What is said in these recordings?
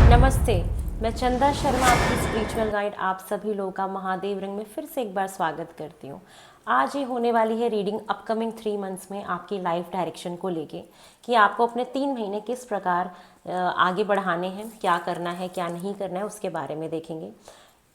नमस्ते। मैं चंदा शर्मा, आपकी स्पिरिचुअल गाइड, आप सभी लोगों का महादेव रंग में फिर से एक बार स्वागत करती हूँ। आज ये होने वाली है रीडिंग अपकमिंग 3 मंथ्स में आपकी लाइफ डायरेक्शन को लेके, कि आपको अपने 3 महीने किस प्रकार आगे बढ़ाने हैं, क्या करना है क्या नहीं करना है, उसके बारे में देखेंगे।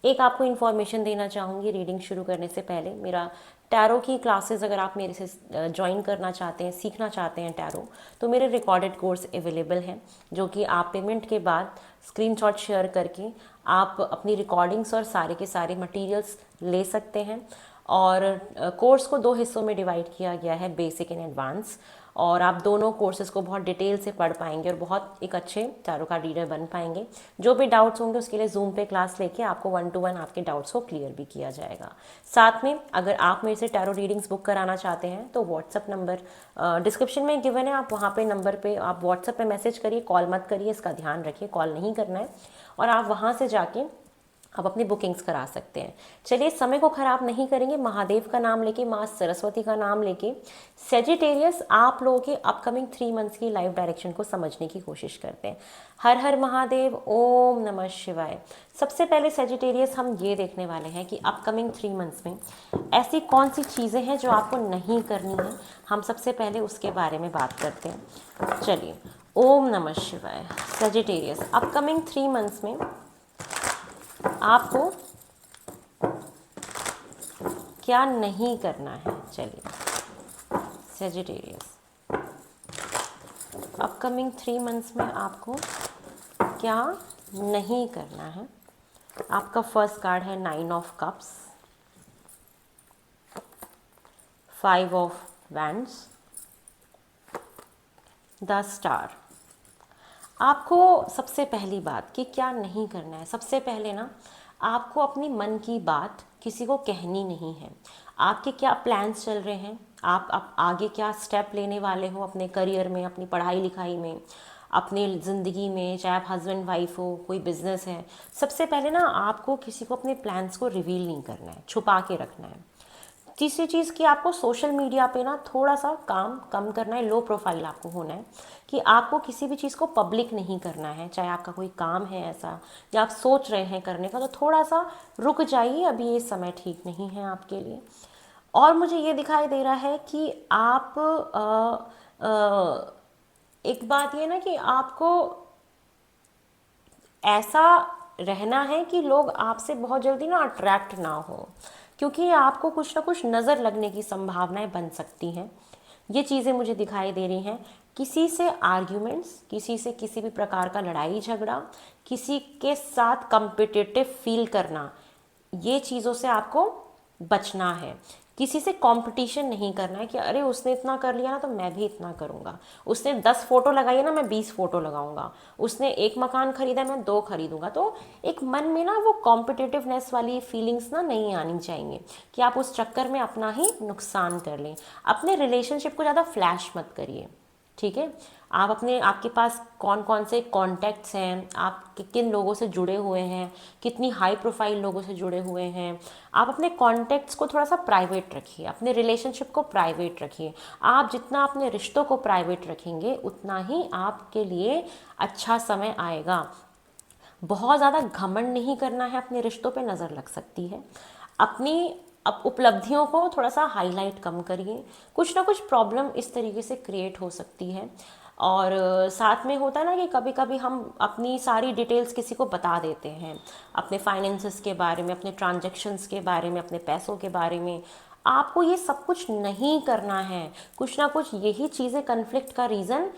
एक आपको इन्फॉर्मेशन देना चाहूँगी रीडिंग शुरू करने से पहले। मेरा टैरो की क्लासेस अगर आप मेरे से ज्वाइन करना चाहते हैं, सीखना चाहते हैं टैरो, तो मेरे रिकॉर्डेड कोर्स अवेलेबल हैं, जो कि आप पेमेंट के बाद स्क्रीनशॉट शेयर करके आप अपनी रिकॉर्डिंग्स और सारे के सारे मटेरियल्स ले सकते हैं। और कोर्स को 2 हिस्सों में डिवाइड किया गया है, बेसिक एंड एडवांस। और आप दोनों कोर्सेज़ को बहुत डिटेल से पढ़ पाएंगे और बहुत एक अच्छे टैरो कार्ड रीडर बन पाएंगे। जो भी डाउट्स होंगे उसके लिए जूम पे क्लास लेके आपको 1 to 1 आपके डाउट्स को क्लियर भी किया जाएगा। साथ में अगर आप मेरे से टैरो रीडिंग्स बुक कराना चाहते हैं तो व्हाट्सअप नंबर डिस्क्रिप्शन में गिवन है, आप वहाँ पे नंबर पे आप व्हाट्सअप पे मैसेज करिए, कॉल मत करिए, इसका ध्यान रखिए, कॉल नहीं करना है। और आप वहाँ से जाके आप अपनी बुकिंग्स करा सकते हैं। चलिए, समय को ख़राब नहीं करेंगे, महादेव का नाम लेके, माँ सरस्वती का नाम लेके सेजिटेरियस आप लोगों के अपकमिंग 3 मंथ्स की लाइफ डायरेक्शन को समझने की कोशिश करते हैं। हर हर महादेव, ओम नमः शिवाय। सबसे पहले सेजिटेरियस हम ये देखने वाले हैं कि अपकमिंग 3 मंथ्स में ऐसी कौन सी चीज़ें हैं जो आपको नहीं करनी है। हम सबसे पहले उसके बारे में बात करते हैं। चलिए, ओम नमः शिवाय। सेजिटेरियस अपकमिंग 3 मंथ्स में आपको क्या नहीं करना है। चलिए, सेजिटेरियस अपकमिंग 3 मंथ्स में आपको क्या नहीं करना है। आपका फर्स्ट कार्ड है 9 of cups, 5 of wands, the star. आपको सबसे पहली बात कि क्या नहीं करना है, सबसे पहले ना आपको अपनी मन की बात किसी को कहनी नहीं है। आपके क्या प्लान्स चल रहे हैं, आप आगे क्या स्टेप लेने वाले हो अपने करियर में, अपनी पढ़ाई लिखाई में, अपनी ज़िंदगी में, चाहे आप हस्बैंड वाइफ हो, कोई बिजनेस है। सबसे पहले ना आपको किसी को अपने प्लान्स को रिवील नहीं करना है, छुपा के रखना है। तीसरी चीज़ कि आपको सोशल मीडिया पे ना थोड़ा सा काम कम करना है, लो प्रोफाइल आपको होना है, कि आपको किसी भी चीज़ को पब्लिक नहीं करना है। चाहे आपका कोई काम है ऐसा या आप सोच रहे हैं करने का, तो थोड़ा सा रुक जाइए, अभी ये समय ठीक नहीं है आपके लिए। और मुझे ये दिखाई दे रहा है कि आप एक बात ये ना कि आपको ऐसा रहना है कि लोग आपसे बहुत जल्दी ना अट्रैक्ट ना हो, क्योंकि आपको कुछ ना कुछ नज़र लगने की संभावनाएं बन सकती हैं। ये चीज़ें मुझे दिखाई दे रही हैं। किसी से आर्ग्यूमेंट्स, किसी से किसी भी प्रकार का लड़ाई झगड़ा, किसी के साथ कम्पिटिटिव फील करना, ये चीज़ों से आपको बचना है। किसी से कंपटीशन नहीं करना है कि अरे उसने इतना कर लिया ना तो मैं भी इतना करूँगा, उसने 10 फोटो लगाई है ना मैं 20 फोटो लगाऊंगा, उसने एक मकान खरीदा है मैं 2 खरीदूंगा। तो एक मन में ना वो कॉम्पिटिटिवनेस वाली फीलिंग्स ना नहीं आनी चाहिए कि आप उस चक्कर में अपना ही नुकसान कर लें। अपने रिलेशनशिप को ज़्यादा फ्लैश मत करिए, ठीक है। आप अपने, आपके पास कौन कौन से कॉन्टैक्ट्स हैं, आप किन लोगों से जुड़े हुए हैं, कितनी हाई प्रोफाइल लोगों से जुड़े हुए हैं, आप अपने कॉन्टैक्ट्स को थोड़ा सा प्राइवेट रखिए, अपने रिलेशनशिप को प्राइवेट रखिए। आप जितना अपने रिश्तों को प्राइवेट रखेंगे उतना ही आपके लिए अच्छा समय आएगा। बहुत ज़्यादा घमंड नहीं करना है, अपने रिश्तों पे नज़र लग सकती है। अपनी उपलब्धियों को थोड़ा सा हाईलाइट कम करिए, कुछ ना कुछ प्रॉब्लम इस तरीके से क्रिएट हो सकती है। और साथ में होता है ना कि कभी कभी हम अपनी सारी डिटेल्स किसी को बता देते हैं, अपने फाइनेंसेस के बारे में, अपने ट्रांजैक्शंस के बारे में, अपने पैसों के बारे में। आपको ये सब कुछ नहीं करना है। कुछ ना कुछ यही चीज़ें कन्फ्लिक्ट का रीज़न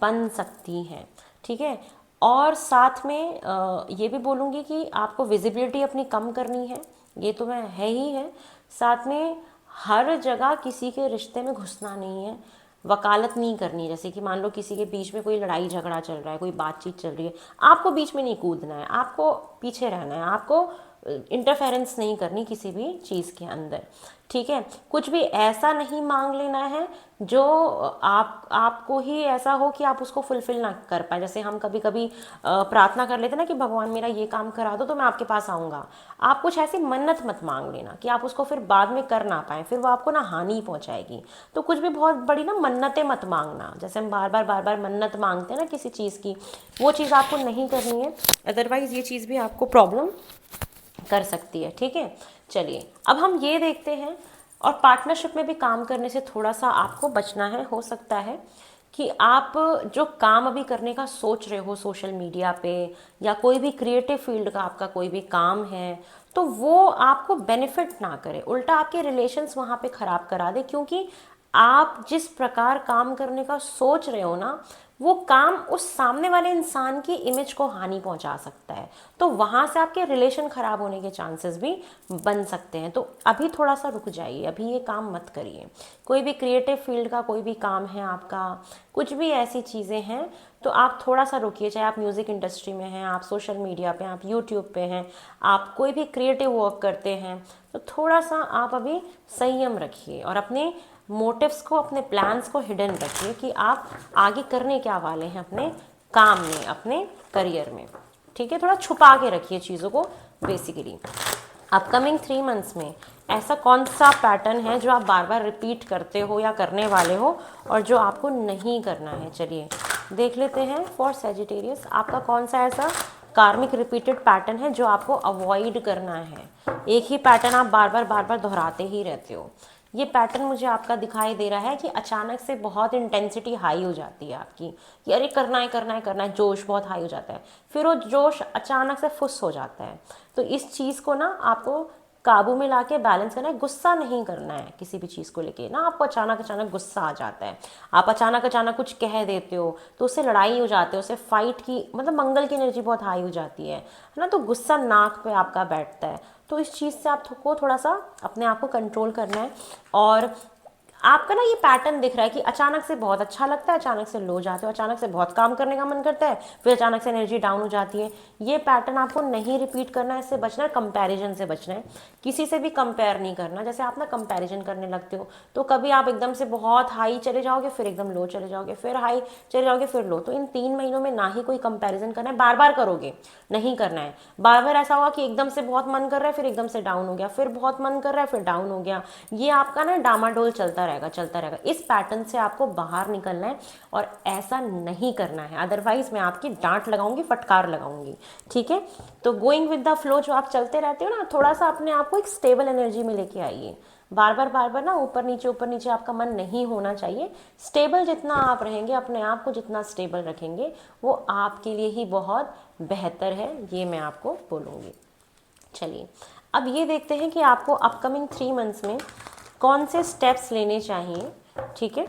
बन सकती हैं, ठीक है। और साथ में ये भी बोलूँगी कि आपको विजिबिलिटी अपनी कम करनी है, ये तो मैं है ही है। साथ में हर जगह किसी के रिश्ते में घुसना नहीं है, वकालत नहीं करनी। जैसे कि मान लो किसी के बीच में कोई लड़ाई झगड़ा चल रहा है, कोई बातचीत चल रही है, आपको बीच में नहीं कूदना है, आपको पीछे रहना है, आपको इंटरफेरेंस नहीं करनी किसी भी चीज़ के अंदर, ठीक है। कुछ भी ऐसा नहीं मांग लेना है जो आपको ही ऐसा हो कि आप उसको फुलफिल ना कर पाए। जैसे हम कभी कभी प्रार्थना कर लेते ना कि भगवान मेरा ये काम करा दो तो मैं आपके पास आऊँगा। आप कुछ ऐसी मन्नत मत मांग लेना कि आप उसको फिर बाद में कर ना पाए, फिर वो आपको ना हानि पहुँचाएगी। तो कुछ भी बहुत बड़ी ना मन्नतें मत मांगना। जैसे हम बार बार मन्नत मांगते हैं ना किसी चीज़ की, वो चीज़ आपको नहीं करनी है, अदरवाइज़ ये चीज़ भी आपको प्रॉब्लम कर सकती है, ठीक है। चलिए अब हम ये देखते हैं, और पार्टनरशिप में भी काम करने से थोड़ा सा आपको बचना है। हो सकता है कि आप जो काम अभी करने का सोच रहे हो सोशल मीडिया पे, या कोई भी क्रिएटिव फील्ड का आपका कोई भी काम है, तो वो आपको बेनिफिट ना करे, उल्टा आपके रिलेशंस वहाँ पे ख़राब करा दे। क्योंकि आप जिस प्रकार काम करने का सोच रहे हो ना, वो काम उस सामने वाले इंसान की इमेज को हानि पहुंचा सकता है। तो वहाँ से आपके रिलेशन ख़राब होने के चांसेस भी बन सकते हैं। तो अभी थोड़ा सा रुक जाइए, अभी ये काम मत करिए। कोई भी क्रिएटिव फील्ड का कोई भी काम है आपका, कुछ भी ऐसी चीज़ें हैं, तो आप थोड़ा सा रुकिए। चाहे आप म्यूज़िक इंडस्ट्री में हैं, आप सोशल मीडिया पे, आप यूट्यूब पे हैं, आप कोई भी क्रिएटिव वर्क करते हैं, तो थोड़ा सा आप अभी संयम रखिए और अपने मोटिव्स को, अपने प्लान्स को हिडन रखिए कि आप आगे करने क्या वाले हैं अपने काम में, अपने करियर में, ठीक है। थोड़ा छुपा के रखिए चीज़ों को बेसिकली। अपकमिंग 3 मंथ्स में ऐसा कौन सा पैटर्न है जो आप बार बार रिपीट करते हो या करने वाले हो, और जो आपको नहीं करना है। चलिए देख लेते हैं फॉर सैजिटेरियस, आपका कौन सा ऐसा कार्मिक रिपीटेड पैटर्न है जो आपको अवॉइड करना है। एक ही पैटर्न आप बार बार दोहराते ही रहते हो। ये पैटर्न मुझे आपका दिखाई दे रहा है कि अचानक से बहुत इंटेंसिटी हाई हो जाती है आपकी, कि अरे करना है करना है करना है, जोश बहुत हाई हो जाता है, फिर वो जोश अचानक से फुस हो जाता है। तो इस चीज़ को ना आपको काबू में लाके बैलेंस करना है। गुस्सा नहीं करना है किसी भी चीज़ को लेके ना, आपको अचानक अचानक गुस्सा आ जाता है, आप अचानक अचानक कुछ कह देते हो तो उससे लड़ाई हो जाती है, उससे फाइट की मतलब मंगल की एनर्जी बहुत हाई हो जाती है ना, तो गुस्सा नाक पे आपका बैठता है। तो इस चीज़ से आपको थोड़ा सा अपने आप को कंट्रोल करना है। और आपका ना ये पैटर्न दिख रहा है कि अचानक से बहुत अच्छा लगता है, अचानक से लो जाते हो, अचानक से बहुत काम करने का मन करता है, फिर अचानक से एनर्जी डाउन हो जाती है। ये पैटर्न आपको नहीं रिपीट करना है, इससे बचना है, कंपैरिजन से बचना है। किसी से भी कंपेयर नहीं करना। जैसे आप ना कंपैरिजन करने लगते हो तो कभी आप एकदम से बहुत हाई चले जाओगे, फिर एकदम लो चले जाओगे, फिर हाई चले जाओगे, फिर लो। तो इन 3 महीनों में ना ही कोई कंपैरिजन करना है, बार बार करोगे नहीं करना है। बार बार ऐसा होगा कि एकदम से बहुत मन कर रहा है, फिर एकदम से डाउन हो गया, फिर बहुत मन कर रहा है, फिर डाउन हो गया। ये आपका ना डामाडोल चलता रहेगा चलता रहेगा। इस पैटर्न से आपको बाहर निकलना है और ऐसा नहीं करना है, अदरवाइज मैं आपकी डांट लगाऊंगी, फटकार लगाऊंगी, ठीक है। तो गोइंग विद द फ्लो जो आप चलते रहते हो ना, थोड़ा सा अपने आप को एक स्टेबल एनर्जी में लेके आइए। बार बार ना ऊपर नीचे आपका मन नहीं होना चाहिए। स्टेबल जितना आप रहेंगे, अपने आप को जितना स्टेबल रखेंगे, वो आपके लिए ही बहुत बेहतर है, ये मैं आपको बोलूँगी। चलिए अब ये देखते हैं कि आपको अपकमिंग 3 मंथ्स में कौन से स्टेप्स लेने चाहिए, ठीक है,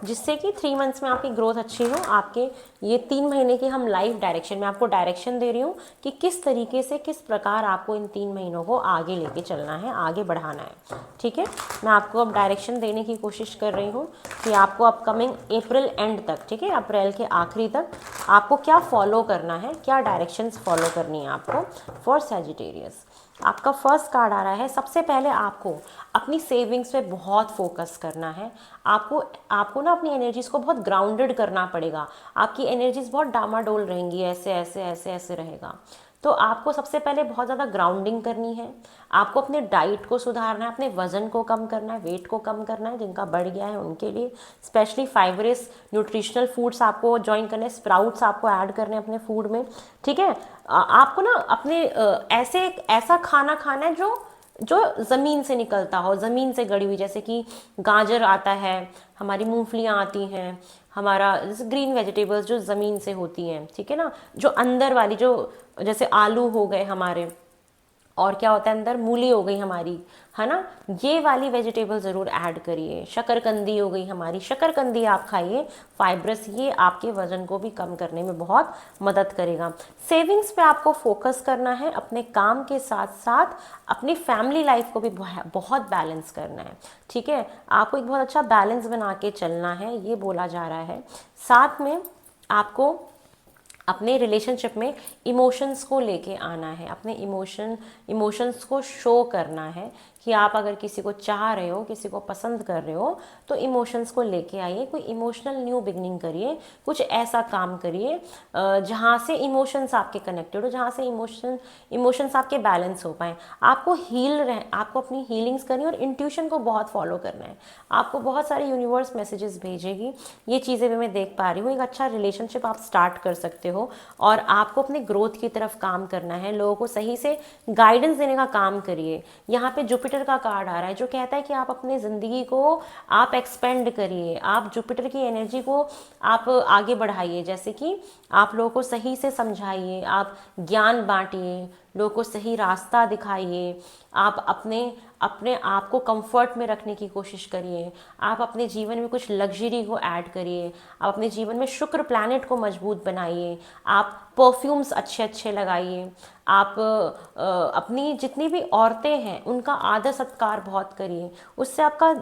जिससे कि 3 मंथ्स में आपकी ग्रोथ अच्छी हो। आपके ये 3 महीने की हम लाइफ डायरेक्शन में आपको डायरेक्शन दे रही हूँ कि किस तरीके से, किस प्रकार आपको इन 3 महीनों को आगे लेके चलना है, आगे बढ़ाना है, ठीक है। मैं आपको अब डायरेक्शन देने की कोशिश कर रही हूँ कि आपको अपकमिंग अप्रैल एंड तक, ठीक है, अप्रैल के आखिरी तक आपको क्या फॉलो करना है, क्या डायरेक्शंस फॉलो करनी है आपको फॉर सैजिटेरियस। आपका फर्स्ट कार्ड आ रहा है। सबसे पहले आपको अपनी सेविंग्स पे बहुत फोकस करना है। आपको ना अपनी एनर्जीज को बहुत ग्राउंडेड करना पड़ेगा। आपकी एनर्जीज बहुत डामाडोल रहेंगी, ऐसे ऐसे ऐसे ऐसे रहेगा। तो आपको सबसे पहले बहुत ज़्यादा ग्राउंडिंग करनी है। आपको अपने डाइट को सुधारना है, अपने वजन को कम करना है, वेट को कम करना है। जिनका बढ़ गया है उनके लिए स्पेशली फाइबरस न्यूट्रिशनल फूड्स आपको ज्वाइन करने, स्प्राउट्स आपको ऐड करने अपने फूड में, ठीक है। आपको ना अपने ऐसा खाना खाना है जो ज़मीन से निकलता हो, ज़मीन से गड़ी हुई, जैसे कि गाजर आता है, हमारी मूंगफलियाँ आती हैं, हमारा जैसे ग्रीन वेजिटेबल्स जो ज़मीन से होती हैं, ठीक है ना, जो अंदर वाली, जो जैसे आलू हो गए हमारे, और क्या होता है अंदर, मूली हो गई हमारी, है ना, ये वाली वेजिटेबल ज़रूर ऐड करिए। शकरकंदी हो गई हमारी, शकरकंदी आप खाइए, फाइब्रस, ये आपके वजन को भी कम करने में बहुत मदद करेगा। सेविंग्स पे आपको फोकस करना है, अपने काम के साथ साथ अपनी फैमिली लाइफ को भी बहुत बैलेंस करना है, ठीक है। आपको एक बहुत अच्छा बैलेंस बना के चलना है, ये बोला जा रहा है। साथ में आपको अपने रिलेशनशिप में इमोशंस को लेके आना है, अपने इमोशंस को शो करना है कि आप अगर किसी को चाह रहे हो, किसी को पसंद कर रहे हो, तो इमोशंस को लेके आइए, कोई इमोशनल न्यू बिगनिंग करिए, कुछ ऐसा काम करिए जहाँ से इमोशंस आपके कनेक्टेड हो, जहाँ से इमोशंस आपके बैलेंस हो पाए। आपको अपनी हीलिंग्स करनी और इंट्यूशन को बहुत फॉलो करना है। आपको बहुत सारे यूनिवर्स मैसेजेस भेजेगी, ये चीज़ें भी मैं देख पा रही हूँ। एक अच्छा रिलेशनशिप आप स्टार्ट कर सकते हो और आपको अपने ग्रोथ की तरफ काम करना है, लोगों को सही से गाइडेंस देने का काम करिए। यहाँ पे जुपिटर का कार्ड आ रहा है जो कहता है कि आप अपनी ज़िंदगी को आप एक्सपेंड करिए, आप जुपिटर की एनर्जी को आप आगे बढ़ाइए, जैसे कि आप लोगों को सही से समझाइए, आप ज्ञान बांटिए, लोगों को सही रास्ता दिखाइए, आप अपने अपने आप को कंफर्ट में रखने की कोशिश करिए, आप अपने जीवन में कुछ लग्जरी को ऐड करिए, आप अपने जीवन में शुक्र प्लैनेट को मजबूत बनाइए, आप परफ्यूम्स अच्छे अच्छे लगाइए, आप अपनी जितनी भी औरतें हैं उनका आदर सत्कार बहुत करिए, उससे आपका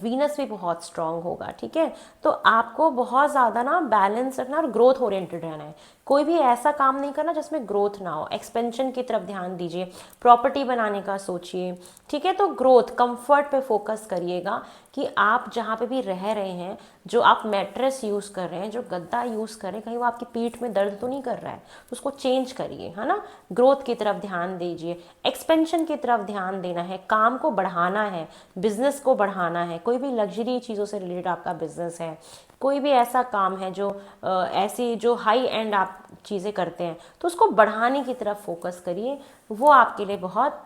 वीनस भी बहुत स्ट्रांग होगा। ठीक है, तो आपको बहुत ज़्यादा ना बैलेंस रखना और ग्रोथ ओरिएंटेड रहना है। कोई भी ऐसा काम नहीं करना जिसमें ग्रोथ ना हो, एक्सपेंशन की तरफ ध्यान दीजिए, प्रॉपर्टी बनाने का सोचिए। ठीक है, तो ग्रोथ कंफर्ट पे फोकस करिएगा कि आप जहाँ पे भी रह रहे हैं, जो आप मैट्रेस यूज़ कर रहे हैं, जो गद्दा यूज़ कर रहे हैं, कहीं वो आपकी पीठ में दर्द तो नहीं कर रहा है, उसको चेंज करिए, है ना। ग्रोथ की तरफ ध्यान दीजिए, एक्सपेंशन की तरफ ध्यान देना है, काम को बढ़ाना है, बिजनेस को बढ़ाना है। कोई भी लग्जरी चीज़ों से रिलेटेड आपका बिजनेस है, कोई भी ऐसा काम है जो ऐसी जो हाई एंड आप चीज़ें करते हैं, तो उसको बढ़ाने की तरफ फोकस करिए, वो आपके लिए बहुत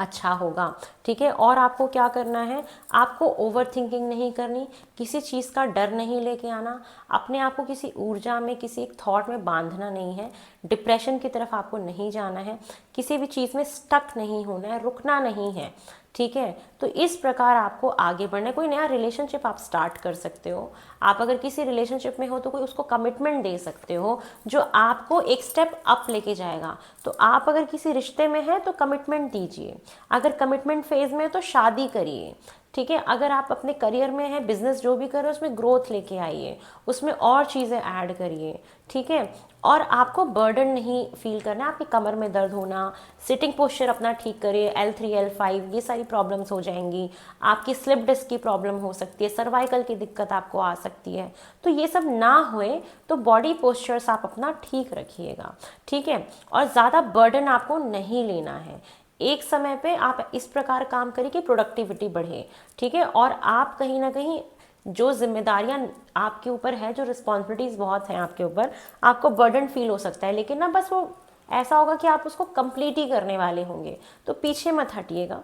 अच्छा होगा। ठीक है, और आपको क्या करना है, आपको ओवर थिंकिंग नहीं करनी, किसी चीज़ का डर नहीं लेके आना, अपने आप को किसी ऊर्जा में, किसी एक थॉट में बांधना नहीं है, डिप्रेशन की तरफ आपको नहीं जाना है, किसी भी चीज़ में स्टक नहीं होना है, रुकना नहीं है। ठीक है, तो इस प्रकार आपको आगे बढ़ना है। कोई नया रिलेशनशिप आप स्टार्ट कर सकते हो, आप अगर किसी रिलेशनशिप में हो तो कोई उसको कमिटमेंट दे सकते हो जो आपको एक स्टेप अप लेके जाएगा। तो आप अगर किसी रिश्ते में हैं तो कमिटमेंट दीजिए, अगर कमिटमेंट फेज में है तो शादी करिए। ठीक है, अगर आप अपने करियर में हैं, बिजनेस जो भी कर रहे हो उसमें ग्रोथ लेके आइए, उसमें और चीज़ें ऐड करिए। ठीक है, और आपको बर्डन नहीं फील करना है, आपकी कमर में दर्द होना, सिटिंग पोस्चर अपना ठीक करिए, L3 L5 ये सारी प्रॉब्लम्स हो जाएंगी, आपकी स्लिप डिस्क की प्रॉब्लम हो सकती है, सर्वाइकल की दिक्कत आपको आ सकती है, तो ये सब ना होए तो बॉडी पोस्चर्स आप अपना ठीक रखिएगा। ठीक है, और ज़्यादा बर्डन आपको नहीं लेना है, एक समय पे आप इस प्रकार काम करिए कि प्रोडक्टिविटी बढ़े। ठीक है, और आप कहीं ना कहीं जो जिम्मेदारियां आपके ऊपर है, जो रिस्पॉन्सिबिलिटीज़ बहुत हैं आपके ऊपर, आपको बर्डन फील हो सकता है, लेकिन ना बस वो ऐसा होगा कि आप उसको कंप्लीट ही करने वाले होंगे, तो पीछे मत हटिएगा।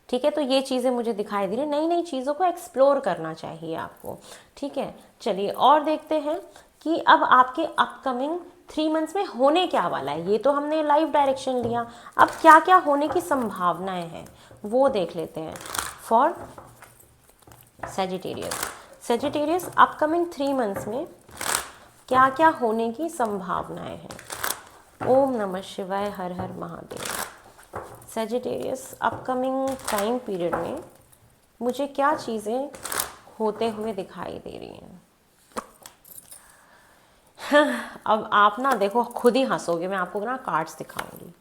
ठीक है, तो ये चीज़ें मुझे दिखाई दे रही, नई नई चीज़ों को एक्सप्लोर करना चाहिए आपको। ठीक है, चलिए और देखते हैं कि अब आपके अपकमिंग 3 मंथ्स में होने क्या वाला है। ये तो हमने लाइव डायरेक्शन लिया, अब क्या क्या होने की संभावनाएं हैं वो देख लेते हैं। फॉर सेजिटेरियस अपकमिंग 3 मंथ्स में क्या क्या होने की संभावनाएं हैं। ओम नमः शिवाय, हर हर Mahadev. Sagittarius upcoming time period में मुझे क्या चीज़ें होते हुए दिखाई दे रही हैं। अब आप ना देखो खुद ही हंसोगे, मैं आपको ना कार्ड्स दिखाऊंगी।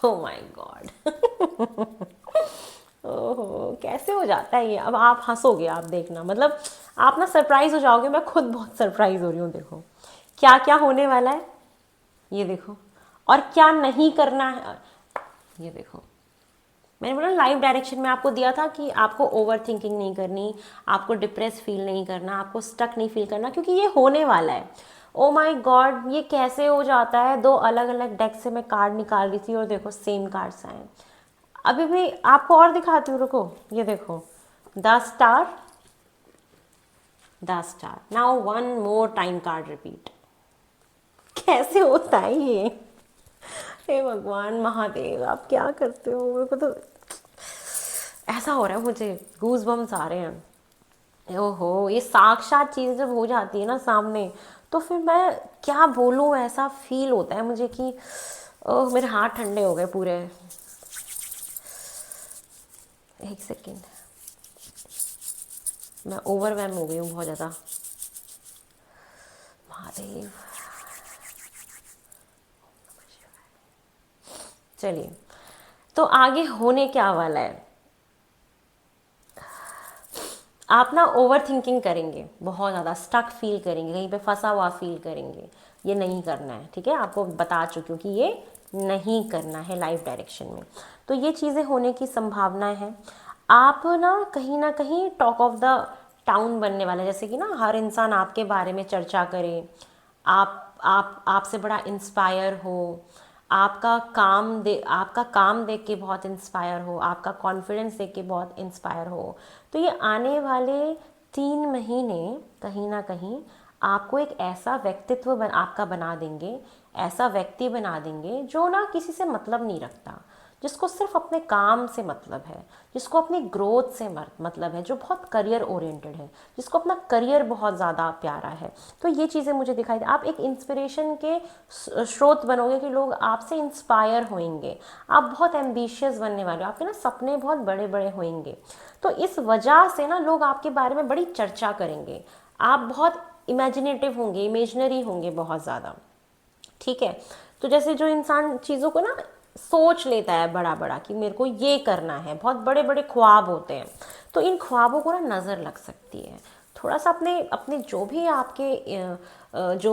ओह माय गॉड, ओहो कैसे हो जाता है ये। अब आप हंसोगे, आप देखना, मतलब आप ना सरप्राइज हो जाओगे, मैं खुद बहुत सरप्राइज हो रही हूँ। देखो क्या क्या होने वाला है, ये देखो, और क्या नहीं करना है, ये देखो। मैंने बोला लाइव डायरेक्शन में आपको दिया था कि आपको ओवर थिंकिंग नहीं करनी, आपको डिप्रेस फील नहीं करना, आपको स्टक नहीं फील करना, क्योंकि ये होने वाला है। ओ माय गॉड, ये कैसे हो जाता है, दो अलग अलग डेक से मैं कार्ड निकाल रही थी और देखो सेम कार्ड्स आए। अभी भी आपको और दिखाती हूँ, रुको, ये देखो, the star, the star. Now one more time card repeat. कैसे होता है ये, हे भगवान महादेव, आप क्या करते हो। मेरे को तो ऐसा हो रहा है, मुझे गूज बम्स आ रहे हैं। ओहो, ये साक्षात चीज़ जब हो जाती है ना सामने, तो फिर मैं क्या बोलूँ, ऐसा फील होता है मुझे कि ओह मेरे हाथ ठंडे हो गए पूरे। एक सेकेंड, मैं ओवरवेम हो गई हूँ बहुत ज़्यादा। महादेव। चलिए, तो आगे होने क्या वाला है, आप ना ओवर थिंकिंग करेंगे, बहुत ज़्यादा स्टक फील करेंगे, कहीं पे फंसा हुआ फील करेंगे। ये नहीं करना है, ठीक है, आपको बता चुकी हूँ कि ये नहीं करना है लाइफ डायरेक्शन में। तो ये चीज़ें होने की संभावना है। आप ना कहीं टॉक ऑफ द टाउन बनने वाले, जैसे कि ना हर इंसान आपके बारे में चर्चा करे, आप आपसे बड़ा इंस्पायर हो, आपका काम देख के बहुत इंस्पायर हो, आपका कॉन्फिडेंस देख के बहुत इंस्पायर हो। तो ये आने वाले 3 महीने कहीं ना कहीं आपको एक ऐसा व्यक्तित्व आपका बना देंगे, ऐसा व्यक्ति बना देंगे जो ना किसी से मतलब नहीं रखता, जिसको सिर्फ अपने काम से मतलब है, जिसको अपनी ग्रोथ से मतलब है, जो बहुत करियर ओरिएंटेड है, जिसको अपना करियर बहुत ज़्यादा प्यारा है। तो ये चीज़ें मुझे दिखाई दे, आप एक इंस्पिरेशन के स्रोत बनोगे कि लोग आपसे इंस्पायर होंगे। आप बहुत एम्बिशियस बनने वाले हो, आपके ना सपने बहुत बड़े बड़े होंगे। तो इस वजह से ना लोग आपके बारे में बड़ी चर्चा करेंगे। आप बहुत इमेजिनेटिव होंगे, इमेजनरी होंगे बहुत ज़्यादा, ठीक है। तो जैसे जो इंसान चीज़ों को ना सोच लेता है बड़ा बड़ा कि मेरे को ये करना है, बहुत बड़े बड़े ख्वाब होते हैं, तो इन ख्वाबों को ना नज़र लग सकती है। थोड़ा सा अपने अपने जो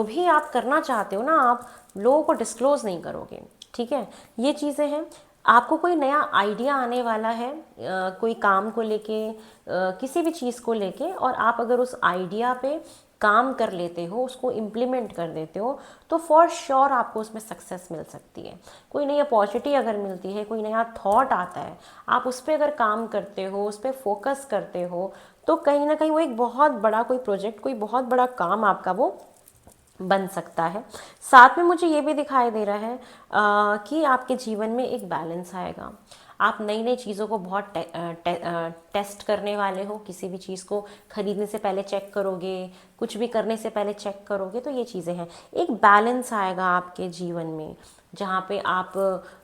भी आप करना चाहते हो ना, आप लोगों को डिस्क्लोज़ नहीं करोगे, ठीक है। ये चीज़ें हैं। आपको कोई नया आइडिया आने वाला है, कोई काम को लेके, किसी भी चीज़ को लेके, और आप अगर उस आइडिया पे काम कर लेते हो, उसको इम्प्लीमेंट कर देते हो, तो फॉर श्योर आपको उसमें सक्सेस मिल सकती है। कोई नई अपॉर्चुनिटी अगर मिलती है, कोई नया थॉट आता है, आप उस पर अगर काम करते हो, उस पर फोकस करते हो, तो कहीं ना कहीं वो एक बहुत बड़ा कोई प्रोजेक्ट, कोई बहुत बड़ा काम आपका वो बन सकता है। साथ में मुझे ये भी दिखाई दे रहा है कि आपके जीवन में एक बैलेंस आएगा। आप नई नई चीज़ों को बहुत टेस्ट करने वाले हो, किसी भी चीज़ को खरीदने से पहले चेक करोगे, कुछ भी करने से पहले चेक करोगे। तो ये चीज़ें हैं, एक बैलेंस आएगा आपके जीवन में, जहाँ पे आप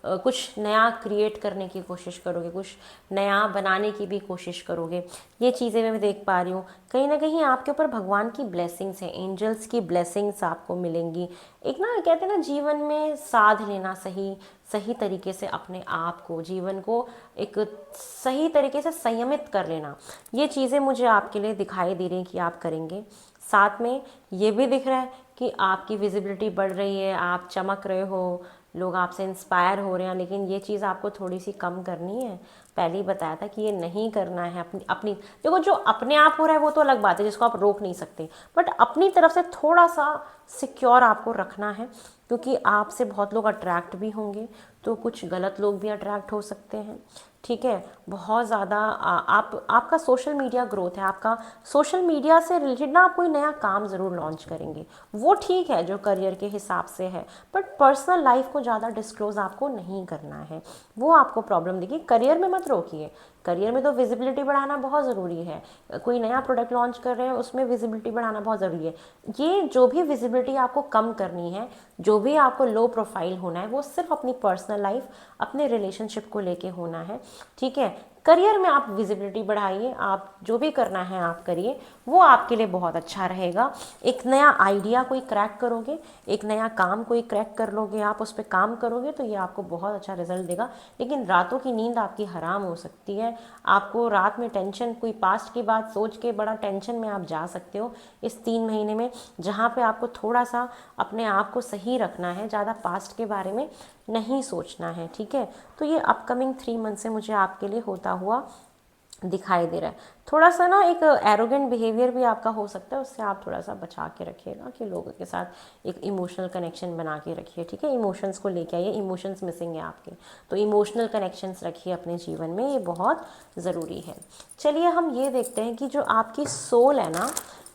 कुछ नया क्रिएट करने की कोशिश करोगे, कुछ नया बनाने की भी कोशिश करोगे। ये चीज़ें मैं देख पा रही हूँ। कहीं ना कहीं आपके ऊपर भगवान की ब्लेसिंग्स हैं, एंजल्स की ब्लेसिंग्स आपको मिलेंगी। एक ना कहते हैं ना, जीवन में साध लेना, सही सही तरीके से अपने आप को, जीवन को एक सही तरीके से संयमित कर लेना। ये चीज़ें मुझे आपके लिए दिखाई दे रही हैं कि आप करेंगे। साथ में ये भी दिख रहा है कि आपकी विजिबिलिटी बढ़ रही है, आप चमक रहे हो, लोग आपसे इंस्पायर हो रहे हैं। लेकिन ये चीज़ आपको थोड़ी सी कम करनी है। पहले ही बताया था कि ये नहीं करना है। अपनी अपनी देखो, जो अपने आप हो रहा है वो तो अलग बात है, जिसको आप रोक नहीं सकते, बट अपनी तरफ से थोड़ा सा सिक्योर आपको रखना है, क्योंकि आपसे बहुत लोग अट्रैक्ट भी होंगे, तो कुछ गलत लोग भी अट्रैक्ट हो सकते हैं, ठीक है। बहुत ज़्यादा आपका सोशल मीडिया ग्रोथ है, आपका सोशल मीडिया से रिलेटेड ना आप कोई नया काम ज़रूर लॉन्च करेंगे। वो ठीक है जो करियर के हिसाब से है, बट पर्सनल लाइफ को ज़्यादा डिस्क्लोज आपको नहीं करना है, वो आपको प्रॉब्लम देगी। करियर में मत रोकिए, करियर में तो विजिबिलिटी बढ़ाना बहुत ज़रूरी है। कोई नया प्रोडक्ट लॉन्च कर रहे हैं, उसमें विजिबिलिटी बढ़ाना बहुत ज़रूरी है। ये जो भी विजिबिलिटी आपको कम करनी है, जो भी आपको लो प्रोफाइल होना है, वो सिर्फ अपनी पर्सनल लाइफ, अपने रिलेशनशिप को लेके होना है, ठीक है। करियर में आप विजिबिलिटी बढ़ाइए, आप जो भी करना है आप करिए, वो आपके लिए बहुत अच्छा रहेगा। एक नया आइडिया कोई क्रैक करोगे, एक नया काम कोई क्रैक कर लोगे, आप उस पर काम करोगे, तो ये आपको बहुत अच्छा रिजल्ट देगा। लेकिन रातों की नींद आपकी हराम हो सकती है। आपको रात में टेंशन, कोई पास्ट की बात सोच के बड़ा टेंशन में आप जा सकते हो इस 3 महीने में, जहाँ पे आपको थोड़ा सा अपने आप को सही रखना है, ज़्यादा पास्ट के बारे में नहीं सोचना है, ठीक है। तो ये अपकमिंग 3 मंथ से मुझे आपके लिए होता हुआ दिखाई दे रहा है। थोड़ा सा ना एक एरोगेंट बिहेवियर भी आपका हो सकता है, उससे आप थोड़ा सा बचा के रखिएगा, कि लोगों के साथ एक इमोशनल कनेक्शन बना के रखिए, ठीक है। इमोशंस को लेके आइए, इमोशंस मिसिंग है आपके, तो इमोशनल कनेक्शंस रखिए अपने जीवन में, ये बहुत ज़रूरी है। चलिए हम ये देखते हैं कि जो आपकी सोल है ना,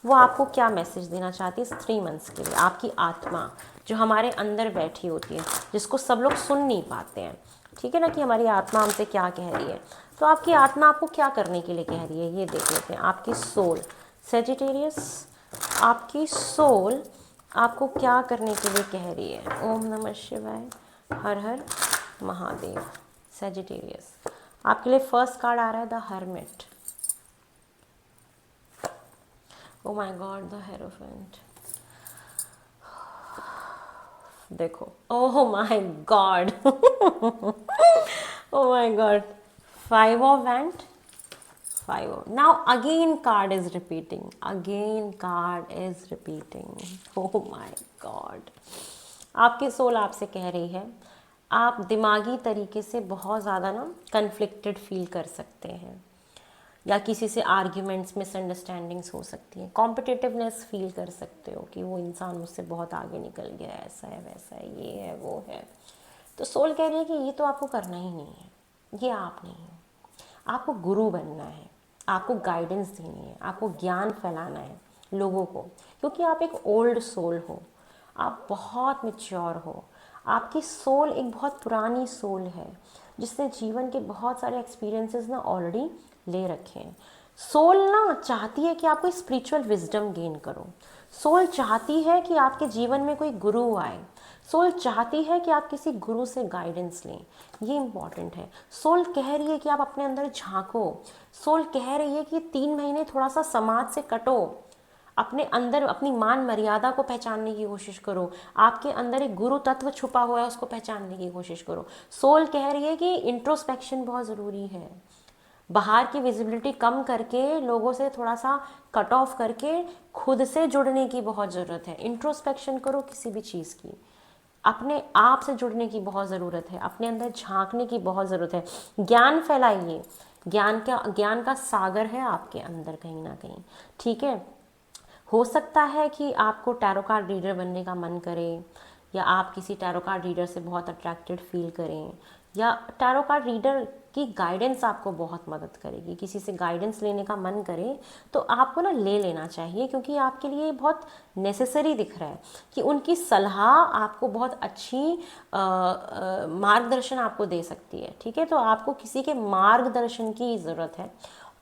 वो आपको क्या मैसेज देना चाहती है इस 3 मंथ्स के लिए। आपकी आत्मा जो हमारे अंदर बैठी होती है, जिसको सब लोग सुन नहीं पाते हैं, ठीक है ना, कि हमारी आत्मा हमसे क्या कह रही है। तो आपकी आत्मा आपको क्या करने के लिए कह रही है, ये देख लेते हैं। आपकी सोल सेजिटेरियस, आपकी सोल आपको क्या करने के लिए कह रही है। ओम नमः शिवाय, हर हर महादेव। सेजिटेरियस, आपके लिए फर्स्ट कार्ड आ रहा है the hermit. Oh my god, the hierophant, देखो, oh my god, oh my god, five of wand, five of, now again card is repeating, again card is repeating, oh my god, आपकी soul आपसे कह रही है आप दिमागी तरीके से बहुत ज़्यादा ना कन्फ्लिक्टेड फील कर सकते हैं, या किसी से आर्ग्यूमेंट्स मिसअंडरस्टैंडिंग्स हो सकती हैं, कॉम्पिटिटिवनेस फील कर सकते हो कि वो इंसान मुझसे बहुत आगे निकल गया है, ऐसा है वैसा है, ये है वो है। तो सोल कह रही है कि ये तो आपको करना ही नहीं है, ये आप नहीं हो, आपको गुरु बनना है, आपको गाइडेंस देनी है, आपको ज्ञान फैलाना है लोगों को, क्योंकि आप एक ओल्ड सोल हो, आप बहुत मैच्योर हो, आपकी सोल एक बहुत पुरानी सोल है जिसने जीवन के बहुत सारे एक्सपीरियंसेस ना ऑलरेडी ले रखे हैं। सोल ना चाहती है कि आप कोई स्पिरिचुअल विजडम गेन करो, सोल चाहती है कि आपके जीवन में कोई गुरु आए, सोल चाहती है कि आप किसी गुरु से गाइडेंस लें, ये इम्पॉर्टेंट है। सोल कह रही है कि आप अपने अंदर झांको, सोल कह रही है कि 3 महीने थोड़ा सा समाज से कटो, अपने अंदर अपनी मान मर्यादा को पहचानने की कोशिश करो, आपके अंदर एक गुरु तत्व छुपा हुआ है उसको पहचानने की कोशिश करो। सोल कह रही है कि इंट्रोस्पेक्शन बहुत ज़रूरी है, बाहर की विजिबिलिटी कम करके, लोगों से थोड़ा सा कट ऑफ करके खुद से जुड़ने की बहुत ज़रूरत है। इंट्रोस्पेक्शन करो किसी भी चीज़ की, अपने आप से जुड़ने की बहुत ज़रूरत है, अपने अंदर झांकने की बहुत ज़रूरत है, ज्ञान फैलाइए, ज्ञान का सागर है आपके अंदर कहीं ना कहीं, ठीक है। हो सकता है कि आपको टैरो कार्ड रीडर बनने का मन करे, या आप किसी टैरो कार्ड रीडर से बहुत अट्रैक्टेड फील करें, या टैरो कार्ड रीडर की गाइडेंस आपको बहुत मदद करेगी, किसी से गाइडेंस लेने का मन करे तो आपको ना ले लेना चाहिए, क्योंकि आपके लिए बहुत नेसेसरी दिख रहा है कि उनकी सलाह आपको बहुत अच्छी मार्गदर्शन आपको दे सकती है, ठीक है। तो आपको किसी के मार्गदर्शन की ज़रूरत है।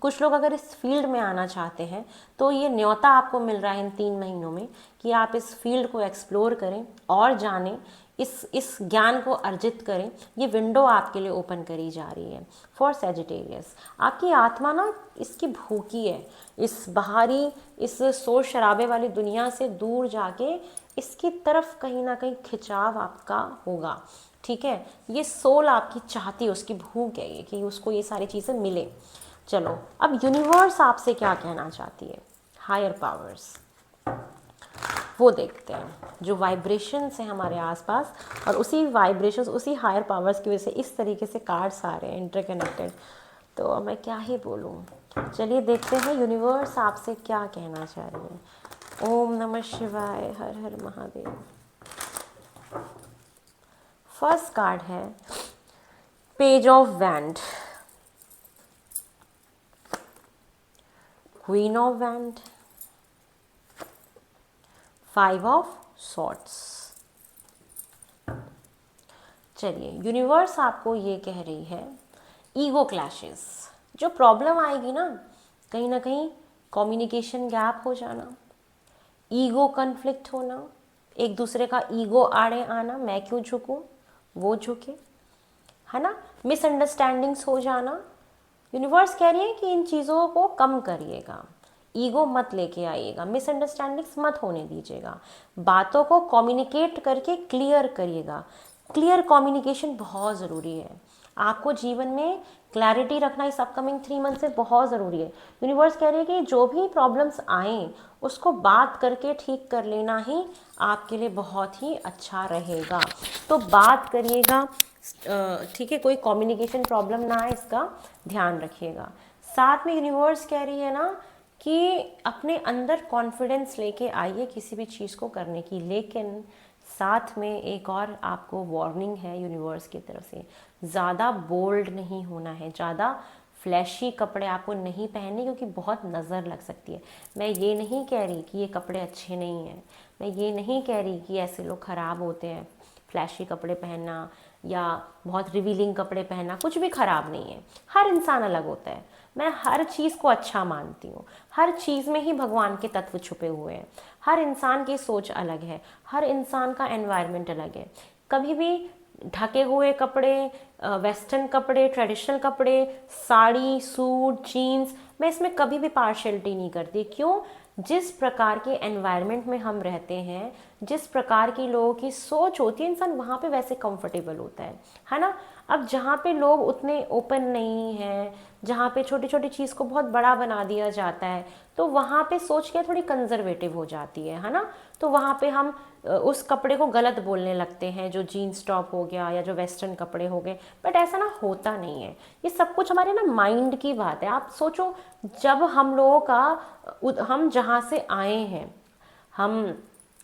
कुछ लोग अगर इस फील्ड में आना चाहते हैं तो ये न्योता आपको मिल रहा है इन 3 महीनों में कि आप इस फील्ड को एक्सप्लोर करें और जानें, इस ज्ञान को अर्जित करें। ये विंडो आपके लिए ओपन करी जा रही है फॉर सैजिटेरियस। आपकी आत्मा ना इसकी भूखी है, इस बाहरी इस शोर शराबे वाली दुनिया से दूर जाके इसकी तरफ कहीं ना कहीं खिंचाव आपका होगा, ठीक है। ये सोल आपकी चाहती है, उसकी भूख है ये कि उसको ये सारी चीज़ें मिले। चलो अब यूनिवर्स आपसे क्या कहना चाहती है, हायर पावर्स, वो देखते हैं जो वाइब्रेशंस हैं हमारे आसपास, और उसी वाइब्रेशंस उसी हायर पावर्स की वजह से इस तरीके से कार्ड्स आ रहे हैं इंटरकनेक्टेड। तो मैं क्या ही बोलूँ, चलिए देखते हैं यूनिवर्स आपसे क्या कहना चाह रही है। ओम नमः शिवाय, हर हर महादेव। फर्स्ट कार्ड है page of wand, queen of wand, 5 of swords. चलिए यूनिवर्स आपको ये कह रही है ईगो क्लैशेस, जो प्रॉब्लम आएगी ना कहीं कम्युनिकेशन गैप हो जाना, ईगो कन्फ्लिक्ट होना, एक दूसरे का ईगो आड़े आना, मैं क्यों झुकूं वो झुके, है ना, मिसअंडरस्टैंडिंग्स हो जाना। यूनिवर्स कह रही है कि इन चीज़ों को कम करिएगा, ईगो मत लेके आइएगा, मिसअंडरस्टैंडिंग्स मत होने दीजिएगा, बातों को कम्युनिकेट करके क्लियर करिएगा। क्लियर कम्युनिकेशन बहुत ज़रूरी है, आपको जीवन में क्लैरिटी रखना इस अपकमिंग 3 मंथ से बहुत ज़रूरी है। यूनिवर्स कह रही है कि जो भी प्रॉब्लम्स आएँ उसको बात करके ठीक कर लेना ही आपके लिए बहुत ही अच्छा रहेगा। तो बात करिएगा, ठीक है, कोई कम्युनिकेशन प्रॉब्लम ना आए इसका ध्यान रखिएगा। साथ में यूनिवर्स कह रही है ना कि अपने अंदर कॉन्फिडेंस लेके आइए किसी भी चीज़ को करने की, लेकिन साथ में एक और आपको वार्निंग है यूनिवर्स की तरफ से, ज़्यादा बोल्ड नहीं होना है, ज़्यादा फ्लैशी कपड़े आपको नहीं पहनने, क्योंकि बहुत नज़र लग सकती है। मैं ये नहीं कह रही कि ये कपड़े अच्छे नहीं हैं, मैं ये नहीं कह रही कि ऐसे लोग ख़राब होते हैं, फ्लैशी कपड़े पहनना या बहुत रिवीलिंग कपड़े पहनना कुछ भी ख़राब नहीं है, हर इंसान अलग होता है। मैं हर चीज़ को अच्छा मानती हूँ, हर चीज़ में ही भगवान के तत्व छुपे हुए हैं, हर इंसान की सोच अलग है, हर इंसान का एनवायरनमेंट अलग है। कभी भी ढके हुए कपड़े, वेस्टर्न कपड़े, ट्रेडिशनल कपड़े, साड़ी, सूट, जीन्स, मैं इसमें कभी भी पार्शियलिटी नहीं करती। क्यों? जिस प्रकार के एनवायरनमेंट में हम रहते हैं, जिस प्रकार की लोगों की सोच होती है, इंसान वहाँ पे वैसे कंफर्टेबल होता है ना। अब जहाँ पे लोग उतने ओपन नहीं हैं, जहाँ पे छोटी छोटी चीज़ को बहुत बड़ा बना दिया जाता है, तो वहाँ पे सोच क्या थोड़ी कंजर्वेटिव हो जाती है ना। तो वहाँ पे हम उस कपड़े को गलत बोलने लगते हैं, जो जीन्स टॉप हो गया या जो वेस्टर्न कपड़े हो गए। बट ऐसा ना होता नहीं है, ये सब कुछ हमारे ना माइंड की बात है। आप सोचो, जब हम लोगों का हम जहाँ से आए हैं,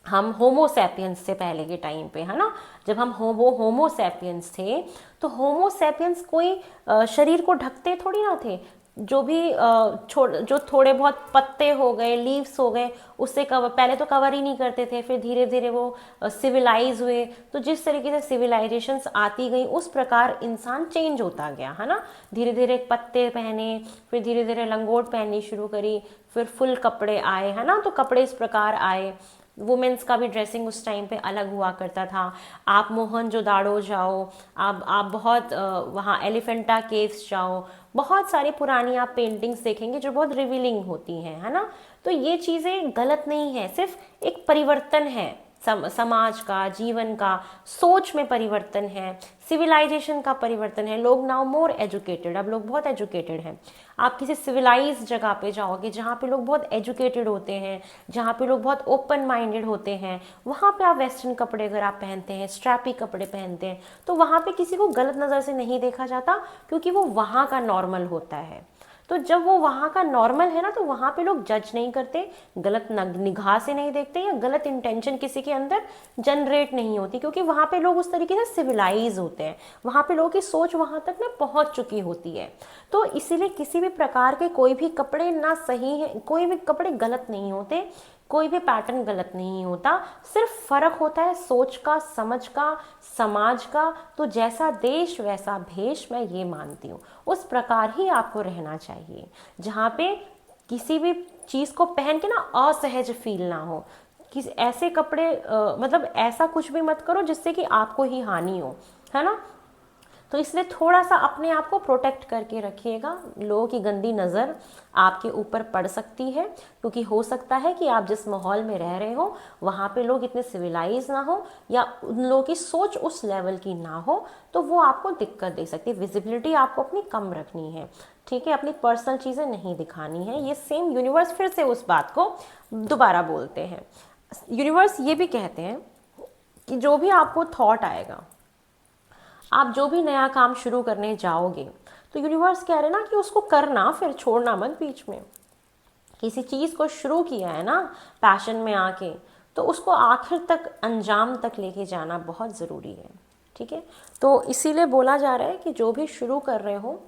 हम होमो सैपियंस से पहले के टाइम पे, है ना, जब हम होमो सैपियंस थे, तो होमो सैपियंस कोई शरीर को ढकते थोड़ी ना थे। जो भी जो थोड़े बहुत पत्ते हो गए, लीव्स हो गए, उससे कवर, पहले तो कवर ही नहीं करते थे, फिर धीरे धीरे वो सिविलाइज हुए। तो जिस तरीके से सिविलाइजेशंस आती गई, उस प्रकार इंसान चेंज होता गया, है ना। धीरे धीरे पत्ते पहने, फिर धीरे धीरे लंगोट पहननी शुरू करी, फिर फुल कपड़े आए, है ना। तो कपड़े इस प्रकार आए। वुमेन्स का भी ड्रेसिंग उस टाइम पे अलग हुआ करता था। आप मोहनजोदाड़ो जाओ, आप बहुत वहाँ एलिफेंटा केव्स जाओ, बहुत सारी पुरानी आप पेंटिंग्स देखेंगे जो बहुत रिवीलिंग होती हैं, है ना। तो ये चीज़ें गलत नहीं है, सिर्फ एक परिवर्तन है समाज का, जीवन का, सोच में परिवर्तन है, सिविलाइजेशन का परिवर्तन है। लोग नाउ मोर एजुकेटेड, अब लोग बहुत एजुकेटेड हैं। आप किसी सिविलाइज जगह पे जाओगे जहाँ पे लोग बहुत एजुकेटेड होते हैं, जहाँ पे लोग बहुत ओपन माइंडेड होते हैं, वहाँ पे आप वेस्टर्न कपड़े अगर आप पहनते हैं, स्ट्रैपी कपड़े पहनते हैं, तो वहाँ पे किसी को गलत नज़र से नहीं देखा जाता, क्योंकि वो वहाँ का नॉर्मल होता है। तो जब वो वहाँ का नॉर्मल है ना, तो वहाँ पे लोग जज नहीं करते, गलत निगाह से नहीं देखते, या गलत इंटेंशन किसी के अंदर जनरेट नहीं होती, क्योंकि वहाँ पे लोग उस तरीके से सिविलाइज होते हैं, वहाँ पे लोगों की सोच वहाँ तक ना पहुँच चुकी होती है। तो इसीलिए किसी भी प्रकार के कोई भी कपड़े ना सही है, कोई भी कपड़े गलत नहीं होते, कोई भी पैटर्न गलत नहीं होता। सिर्फ फर्क होता है सोच का, समझ का, समाज का। तो जैसा देश वैसा भेष, मैं ये मानती हूँ, उस प्रकार ही आपको रहना चाहिए, जहाँ पे किसी भी चीज़ को पहन के ना असहज फील ना हो। किसी ऐसे कपड़े मतलब ऐसा कुछ भी मत करो जिससे कि आपको ही हानि हो, है ना। तो इसलिए थोड़ा सा अपने आप को प्रोटेक्ट करके रखिएगा। लोगों की गंदी नज़र आपके ऊपर पड़ सकती है, क्योंकि हो सकता है कि आप जिस माहौल में रह रहे हो वहाँ पे लोग इतने सिविलाइज ना हो, या उन लोगों की सोच उस लेवल की ना हो, तो वो आपको दिक्कत दे सकती है। विजिबिलिटी आपको अपनी कम रखनी है, ठीक है, अपनी पर्सनल चीज़ें नहीं दिखानी है। ये सेम यूनिवर्स फिर से उस बात को दोबारा बोलते हैं। यूनिवर्स ये भी कहते हैं कि जो भी आपको थॉट आएगा, आप जो भी नया काम शुरू करने जाओगे, तो यूनिवर्स कह रहे हैं ना कि उसको करना, फिर छोड़ना मत बीच में। किसी चीज़ को शुरू किया है ना पैशन में आके, तो उसको आखिर तक, अंजाम तक लेके जाना बहुत ज़रूरी है, ठीक है। तो इसीलिए बोला जा रहा है कि जो भी शुरू कर रहे हो,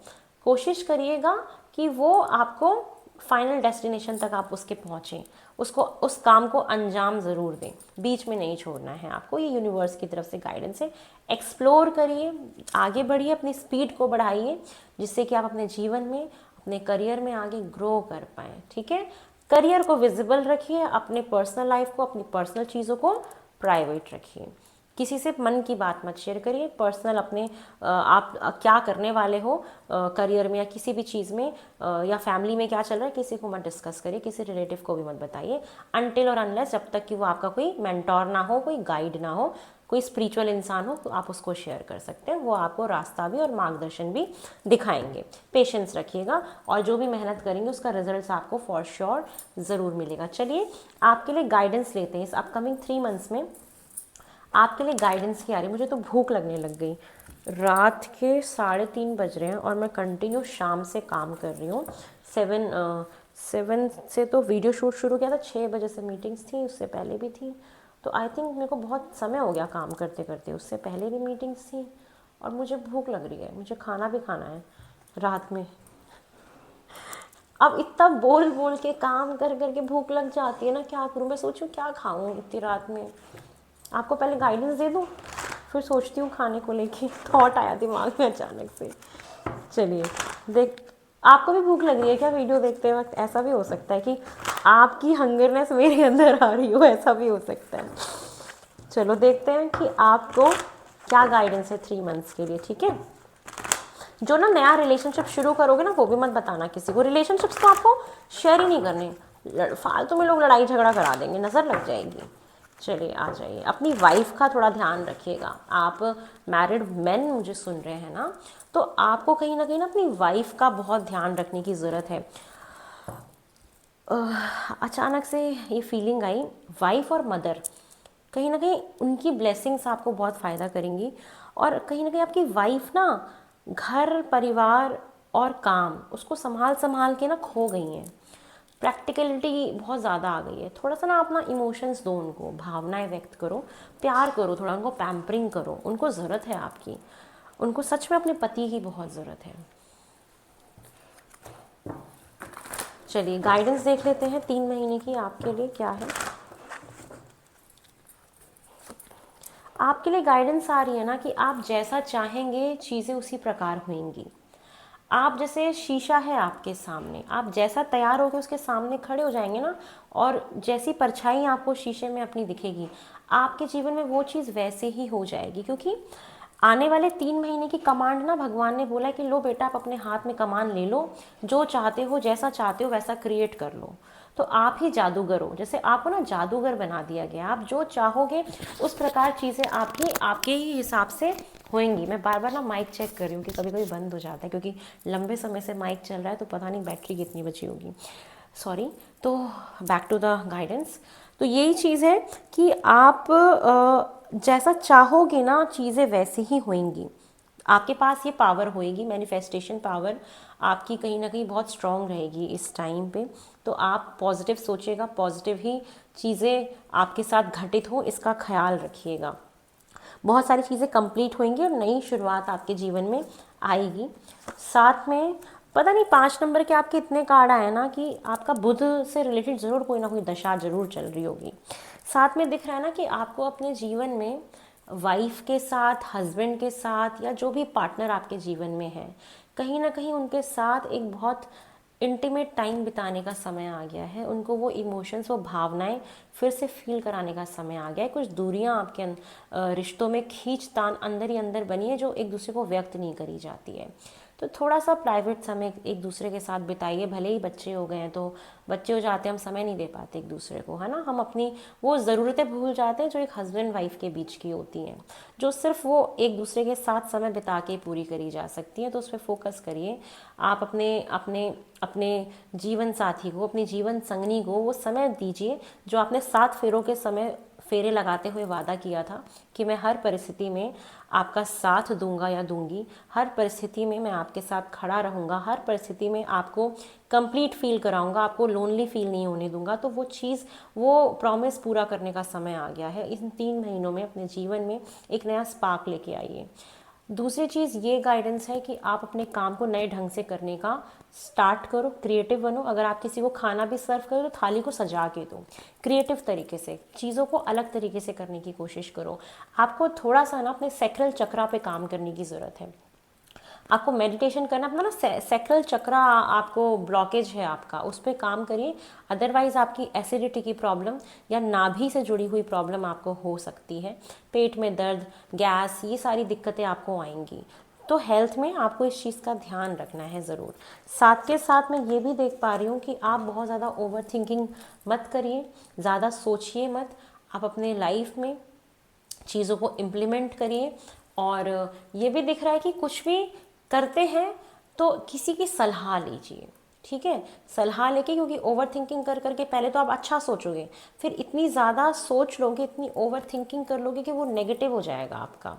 कोशिश करिएगा कि वो आपको फाइनल डेस्टिनेशन तक आप उसके पहुँचें, उसको, उस काम को अंजाम ज़रूर दें, बीच में नहीं छोड़ना है आपको। ये यूनिवर्स की तरफ से गाइडेंस है। एक्सप्लोर करिए, आगे बढ़िए, अपनी स्पीड को बढ़ाइए, जिससे कि आप अपने जीवन में, अपने करियर में आगे ग्रो कर पाएँ, ठीक है। करियर को विजिबल रखिए, अपने पर्सनल लाइफ को, अपनी पर्सनल चीज़ों को प्राइवेट रखिए। किसी से मन की बात मत शेयर करिए, पर्सनल अपने आप क्या करने वाले हो करियर में या किसी भी चीज़ में, या फैमिली में क्या चल रहा है, किसी को मत डिस्कस करिए, किसी रिलेटिव को भी मत बताइए, अनटिल और अनलेस, जब तक कि वो आपका कोई मेंटोर ना हो, कोई गाइड ना हो, कोई स्पिरिचुअल इंसान हो, तो आप उसको शेयर कर सकते हैं। वो आपको रास्ता भी और मार्गदर्शन भी दिखाएंगे। पेशेंस रखिएगा, और जो भी मेहनत करेंगे उसका रिजल्ट आपको फॉर श्योर ज़रूर मिलेगा। चलिए आपके लिए गाइडेंस लेते हैं। इस अपकमिंग 3 मंथ्स में आपके लिए गाइडेंस की आ रही है। मुझे तो भूख लगने लग गई, रात के 3:30 बज रहे हैं और मैं कंटिन्यू शाम से काम कर रही हूँ। 7 से तो वीडियो शूट शुरू किया था, 6 बजे से मीटिंग्स थी, उससे पहले भी थी। तो आई थिंक मेरे को बहुत समय हो गया काम करते करते, उससे पहले भी मीटिंग्स थी, और मुझे भूख लग रही है, मुझे खाना भी खाना है रात में। अब इतना बोल बोल के, काम कर करके भूख लग जाती है ना, क्या करूँ। मैं सोचूं क्या खाऊं इतनी रात में। आपको पहले गाइडेंस दे दूं, फिर सोचती हूँ खाने को लेके। थॉट आया दिमाग में अचानक से। चलिए देख, आपको भी भूख लग रही है क्या वीडियो देखते वक्त? ऐसा भी हो सकता है कि आपकी हंगरनेस मेरे अंदर आ रही हो, ऐसा भी हो सकता है। चलो देखते हैं कि आपको क्या गाइडेंस है 3 मंथ्स के लिए, ठीक है। जो ना नया रिलेशनशिप शुरू करोगे ना, वो भी मत बताना किसी को। रिलेशनशिप्स तो आपको शेयर ही नहीं करने, फालतू में लोग लड़ाई झगड़ा करा देंगे, नज़र लग जाएगी। चलिए आ जाइए, अपनी वाइफ का थोड़ा ध्यान रखिएगा। आप मैरिड मेन मुझे सुन रहे हैं ना, तो आपको कहीं ना कहीं ना अपनी वाइफ का बहुत ध्यान रखने की ज़रूरत है। अचानक से ये फीलिंग आई, वाइफ और मदर कहीं ना कहीं उनकी ब्लेसिंग्स आपको बहुत फ़ायदा करेंगी। और कहीं ना कहीं आपकी वाइफ ना घर परिवार और काम उसको संभाल संभाल के ना खो गई हैं। प्रैक्टिकलिटी बहुत ज़्यादा आ गई है। थोड़ा सा ना अपना इमोशंस दो उनको, भावनाएं व्यक्त करो, प्यार करो, थोड़ा उनको पैम्परिंग करो, उनको ज़रूरत है आपकी। उनको सच में अपने पति की बहुत ज़रूरत है। चलिए गाइडेंस देख लेते हैं 3 महीने की आपके लिए क्या है। आपके लिए गाइडेंस आ रही है ना कि आप जैसा चाहेंगे चीज़ें उसी प्रकार होंगी। आप जैसे शीशा है आपके सामने, आप जैसा तैयार होकर उसके सामने खड़े हो जाएंगे ना, और जैसी परछाई आपको शीशे में अपनी दिखेगी, आपके जीवन में वो चीज़ वैसे ही हो जाएगी। क्योंकि आने वाले 3 महीने की कमांड ना भगवान ने बोला कि लो बेटा, आप अपने हाथ में कमान ले लो, जो चाहते हो जैसा चाहते हो वैसा क्रिएट कर लो। तो आप ही जादूगर हो, जैसे आपको ना जादूगर बना दिया गया। आप जो चाहोगे उस प्रकार चीज़ें आपकी आपके ही हिसाब से होएंगी। मैं बार बार ना माइक चेक कर रही हूँ कि कभी कभी बंद हो जाता है, क्योंकि लंबे समय से माइक चल रहा है तो पता नहीं बैटरी कितनी बची होगी, सॉरी। तो बैक टू द गाइडेंस। तो यही चीज़ है कि आप जैसा चाहोगे ना चीज़ें वैसे ही होएंगी। आपके पास ये पावर होएगी, मैनिफेस्टेशन पावर आपकी कहीं ना कहीं बहुत स्ट्रांग रहेगी इस टाइम पे। तो आप पॉजिटिव सोचिएगा, पॉजिटिव ही चीज़ें आपके साथ घटित हो, इसका ख्याल रखिएगा। बहुत सारी चीज़ें कंप्लीट होंगी और नई शुरुआत आपके जीवन में आएगी। साथ में पता नहीं 5 नंबर के आपके इतने कार्ड आए ना कि आपका बुध से रिलेटेड ज़रूर कोई ना कोई दशा ज़रूर चल रही होगी। साथ में दिख रहा है ना कि आपको अपने जीवन में वाइफ के साथ, हस्बैंड के साथ, या जो भी पार्टनर आपके जीवन में है, कहीं ना कहीं उनके साथ एक बहुत इंटीमेट टाइम बिताने का समय आ गया है। उनको वो इमोशंस, वो भावनाएं फिर से फील कराने का समय आ गया है। कुछ दूरियां आपके रिश्तों में खींचतान अंदर ही अंदर बनी है जो एक दूसरे को व्यक्त नहीं करी जाती है। तो थोड़ा सा प्राइवेट समय एक दूसरे के साथ बिताइए। भले ही बच्चे हो गए हैं, तो बच्चे हो जाते हैं, हम समय नहीं दे पाते एक दूसरे को, है ना। हम अपनी वो ज़रूरतें भूल जाते हैं जो एक हस्बैंड वाइफ के बीच की होती हैं, जो सिर्फ वो एक दूसरे के साथ समय बिता के पूरी करी जा सकती हैं। तो उस पर फोकस करिए। आप अपने अपने अपने जीवन साथी को, अपनी जीवन संगनी को वो समय दीजिए जो आपने 7 फेरों के समय फेरे लगाते हुए वादा किया था कि मैं हर परिस्थिति में आपका साथ दूंगा या दूंगी, हर परिस्थिति में मैं आपके साथ खड़ा रहूंगा, हर परिस्थिति में आपको कंप्लीट फील कराऊंगा, आपको लोनली फील नहीं होने दूंगा। तो वो चीज़, वो प्रॉमिस पूरा करने का समय आ गया है। इन 3 महीनों में अपने जीवन में एक नया स्पार्क लेके आइए। दूसरी चीज़ ये गाइडेंस है कि आप अपने काम को नए ढंग से करने का स्टार्ट करो, क्रिएटिव बनो। अगर आप किसी को खाना भी सर्व करो तो थाली को सजा के दो, क्रिएटिव तरीके से चीज़ों को अलग तरीके से करने की कोशिश करो। आपको थोड़ा सा ना अपने सैक्रल चक्रा पे काम करने की ज़रूरत है। आपको मेडिटेशन करना, अपना ना सैक्रल चक्रा आपको ब्लॉकेज है आपका, उस पर काम करिए। अदरवाइज़ आपकी एसिडिटी की प्रॉब्लम या नाभि से जुड़ी हुई प्रॉब्लम आपको हो सकती है। पेट में दर्द, गैस, ये सारी दिक्कतें आपको आएंगी। तो हेल्थ में आपको इस चीज़ का ध्यान रखना है ज़रूर। साथ के साथ मैं ये भी देख पा रही हूँ कि आप बहुत ज़्यादा ओवर थिंकिंग मत करिए, ज़्यादा सोचिए मत। आप अपने लाइफ में चीज़ों को इम्प्लीमेंट करिए। और ये भी दिख रहा है कि कुछ भी करते हैं तो किसी की सलाह लीजिए, ठीक है। सलाह लेके, क्योंकि ओवर थिंकिंग कर करके पहले तो आप अच्छा सोचोगे, फिर इतनी ज़्यादा सोच लोगे, इतनी ओवर थिंकिंग कर लोगे कि वो नेगेटिव हो जाएगा आपका।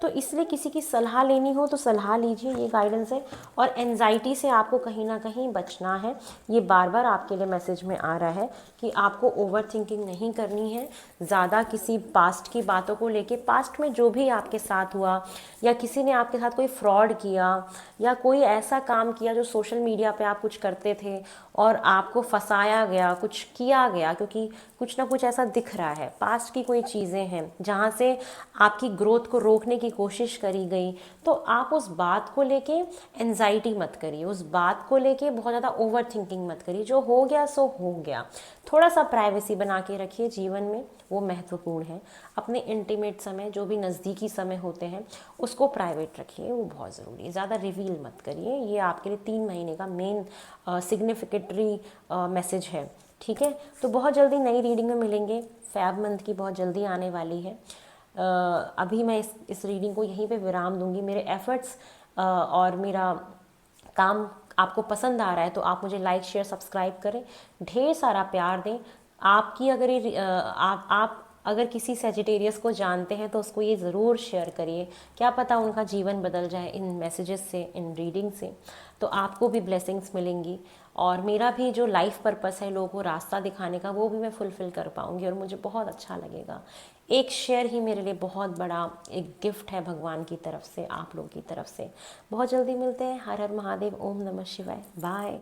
तो इसलिए किसी की सलाह लेनी हो तो सलाह लीजिए, ये गाइडेंस है। और एनजाइटी से आपको कहीं ना कहीं बचना है। ये बार बार आपके लिए मैसेज में आ रहा है कि आपको ओवर थिंकिंग नहीं करनी है ज़्यादा किसी पास्ट की बातों को लेके। पास्ट में जो भी आपके साथ हुआ, या किसी ने आपके साथ कोई फ्रॉड किया, या कोई ऐसा काम किया जो सोशल मीडिया पे आप कुछ करते थे और आपको फंसाया गया, कुछ किया गया, क्योंकि कुछ ना कुछ ऐसा दिख रहा है। पास्ट की कोई चीज़ें हैं जहाँ से आपकी ग्रोथ को रोकने की कोशिश करी गई, तो आप उस बात को लेके एंजाइटी मत करिए, उस बात को लेके बहुत ज़्यादा ओवर थिंकिंग मत करिए। जो हो गया सो हो गया। थोड़ा सा प्राइवेसी बना के रखिए जीवन में, वो महत्वपूर्ण है। अपने इंटीमेट समय, जो भी नज़दीकी समय होते हैं, उसको प्राइवेट रखिए, वो बहुत ज़रूरी है। ज़्यादा रिवील मत करिए। ये आपके लिए 3 महीने का मेन सिग्निफिकेटरी मैसेज है ठीक है, तो बहुत जल्दी नई रीडिंग में मिलेंगे। फैब मंथ की बहुत जल्दी आने वाली है। अभी मैं इस रीडिंग को यहीं पे विराम दूंगी। मेरे एफर्ट्स और मेरा काम आपको पसंद आ रहा है तो आप मुझे लाइक शेयर सब्सक्राइब करें, ढेर सारा प्यार दें। आपकी अगर ये आप अगर किसी सेजिटेरियस को जानते हैं तो उसको ये ज़रूर शेयर करिए, क्या पता उनका जीवन बदल जाए इन मैसेजेस से, इन रीडिंग से, तो आपको भी ब्लेसिंग्स मिलेंगी। और मेरा भी जो लाइफ पर्पस है लोगों को रास्ता दिखाने का, वो भी मैं फुलफ़िल कर पाऊँगी और मुझे बहुत अच्छा लगेगा। एक शेयर ही मेरे लिए बहुत बड़ा एक गिफ्ट है भगवान की तरफ से, आप लोगों की तरफ से। बहुत जल्दी मिलते हैं। हर हर महादेव, ओम नमः शिवाय, बाय।